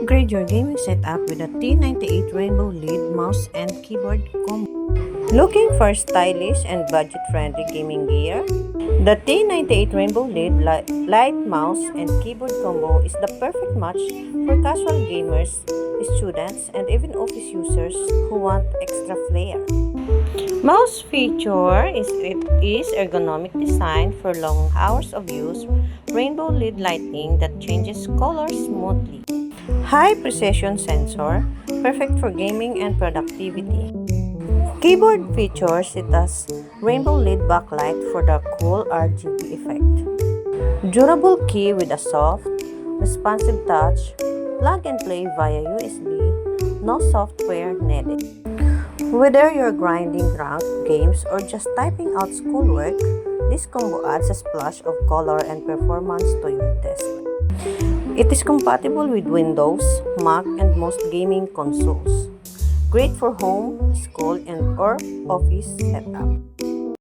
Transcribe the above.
Upgrade your gaming setup with a T98 Rainbow LED mouse and keyboard combo. Looking for stylish and budget-friendly gaming gear? The T98 Rainbow LED light mouse and keyboard combo is the perfect match for casual gamers, students, and even office users who want extra flair. Mouse feature is ergonomic design for long hours of use, rainbow LED lighting that changes colors smoothly. High precision sensor, perfect for gaming and productivity. Keyboard features it as rainbow LED backlight for the cool RGB effect. Durable key with a soft, responsive touch, plug and play via USB, no software needed. Whether you're grinding ranked games or just typing out schoolwork, this combo adds a splash of color and performance to your desk. It is compatible with Windows, Mac, and most gaming consoles. Great for home, school, and or office setup.